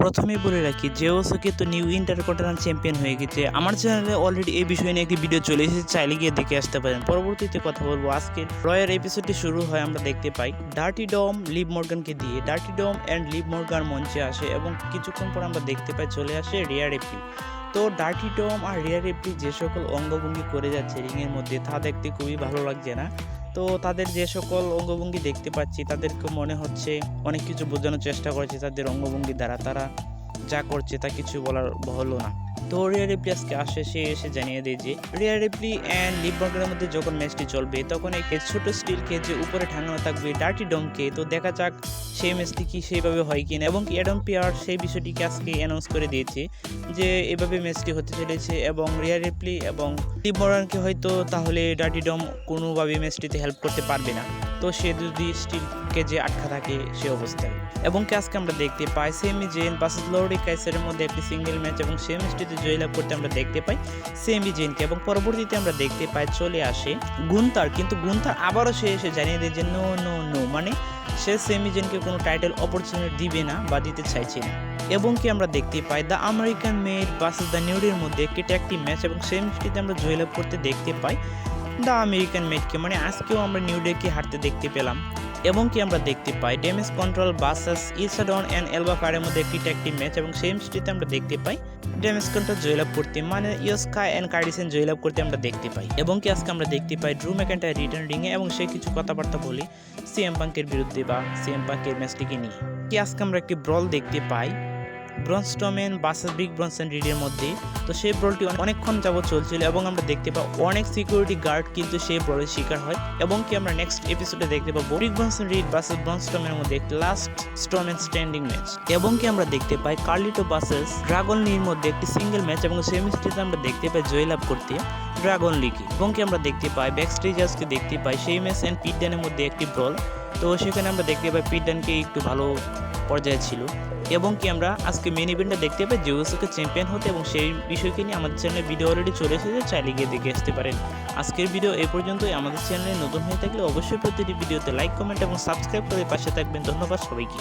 প্রথমেই বলে রাখি জেওসও কিন্তু নিউ ইন্টারকন্টিনেন্টাল চ্যাম্পিয়ন হয়ে গেছে। আমার চ্যানেলে অলরেডি এই বিষয় নিয়ে একটি ভিডিও চলে এসেছে, চাইলে গিয়ে দেখে আসতে পারেন। পরবর্তীতে কথা বলবো আজকে রয়ের এপিসোডটি শুরু হয়, আমরা দেখতে পাই ডার্টি ডম লিভ মর্গানকে দিয়ে dirty dum and leave Morgan মঞ্চে আসে এবং কিছুক্ষণ পর আমরা দেখতে পাই চলে আসে রিয়া রিপ্লি। তো ডার্টি ডম আর রিয়া রিপ্লি যে সকল অঙ্গভঙ্গি করে যাচ্ছে রিংয়ের মধ্যে তা দেখতে খুবই ভালো লাগছে না। তো তাদের যে সকল অঙ্গভঙ্গি দেখতে পাচ্ছি তাদেরকে মনে হচ্ছে অনেক কিছু বোঝানোর চেষ্টা করেছে তাদের অঙ্গভঙ্গি দ্বারা, তারা যা করছে তা কিছু বলার হলো না। তো রিয়া রিপ্লি আজকে আসে, সে এসে জানিয়ে দেয় যে রিয়া রিপ্লি অ্যান্ড লিভ মর্গানের মধ্যে যখন ম্যাচটি চলবে তখন এই ছোট স্টিলকে যে উপরে ঠাঙানো থাকবে ডার্টি ডমকে, তো দেখা যাক সেই ম্যাচটি কি সেইভাবে হয় কিনা। এবং অ্যাডাম পিয়ার সেই বিষয়টিকে আজকে অ্যানাউন্স করে দিয়েছে যে এভাবে ম্যাচটি হতে চলেছে এবং রিয়া রিপ্লি এবং লিভ মর্গানকে হয়তো তাহলে ডার্টি ডম কোনোভাবে ম্যাচটিতে হেল্প করতে পারবে না, তো সে যদি স্টিলকে যে আটকা থাকে সে অবস্থায়। এবং আজকে আমরা দেখতে পাই সেমি জেন ভার্সেস লরি কাইসারের মধ্যে একটি সিঙ্গেল ম্যাচ এবং সেই ম্যাচটিতে জয়লাভ করতে আমরা দেখতে পাই সেমি জেনকে। এবং পরবর্তীতে আমরা দেখতে পাই চলে আসে গুন্তার, কিন্তু গুন্তার আবারও সে এসে জানিয়ে দেয় যে নো নো নো, মানে সে সেমি জেনকে কোনো টাইটেল অপরচুনিটি দিবে না বা দিতে চাইছে না। এবং আমরা দেখতে পাই the American made versus the নিউডের মধ্যে একটি ট্যাগ ম্যাচ এবং সেই ম্যাচটিতে আমরা জয়লাভ করতে দেখতে পাই দ্য আমেরিকান মেডকে, মানে আজকেও আমরা নিউডেকে হারতে দেখতে পেলাম। এবং আমরা দেখতে পাই ড্যামেজ কন্ট্রোল ভার্সেস ইসাডন অ্যান্ড এলবা ফায়ারের মধ্যে একটি ট্যাগ ম্যাচ এবং সেই ম্যাচটিতে আমরা দেখতে পাই ড্যামেজ কন্ট্রোল জয়লাভ করতে, মানে ইয়োস্কা অ্যান্ড কার্ডিসেন জয়লাভ করতে আমরা দেখতে পাই। এবং আজকে আমরা দেখতে পাই ড্রু ম্যাকইন্টায়ার রিটার্ন রিংয়ে এবং সে কিছু কথাবার্তা বলি সিএম পাঙ্কের বিরুদ্ধে বা সিএম পাঙ্কের ম্যাচটিকে নিয়ে। আজকে আমরা একটি ব্রল দেখতে পাই ব্রন স্ট্রোম্যান ভার্সেস বিগ ব্রনসন রিডের মধ্যে। তো সেই ব্রলটি অনেকক্ষণ যাবত চলছিল এবং আমরা দেখতে পাই অনেক সিকিউরিটি গার্ড কিন্তু সেই ব্রলের শিকার হয়। এবং আমরা নেক্সট এপিসোডে দেখতে পাবো বিগ ব্রনসন রিড ভার্সেস ব্রন স্ট্রোম্যানের মধ্যে একটি লাস্ট স্ট্রোম্যান স্ট্যান্ডিং ম্যাচ। এবং আমরা দেখতে পাই কার্লিটো ভার্সেস ড্রাগন লির মধ্যে একটি সিঙ্গেল ম্যাচ এবং সেই ম্যাচটিতে আমরা দেখতে পাই জয়লাভ করতে ড্রাগন লিকে। এবং আমরা দেখতে পাই ব্যাকস্টেজার্সকে দেখতে পাই সেই ম্যাচ অ্যান্ড পিট ডানের মধ্যে একটি ব্রল। তো সেখানে আমরা দেখতে পাই পিট ডানকে একটু ভালো পর্যায়ে ছিল। এবং আমরা আজকে মেন ইভেন্টটা দেখতে পাই জেউসকে চ্যাম্পিয়ন হতে এবং সেই বিষয়কে নিয়ে আমাদের চ্যানেলে ভিডিও অলরেডি চলে এসেছে, চাইলে গিয়ে দেখে আসতে পারেন। আজকের ভিডিও এই পর্যন্তই। আমাদের চ্যানেলে নতুন হয়ে থাকলে অবশ্যই প্রতিটি ভিডিওতে লাইক কমেন্ট এবং সাবস্ক্রাইব করে পাশে থাকবেন। ধন্যবাদ সবাইকে।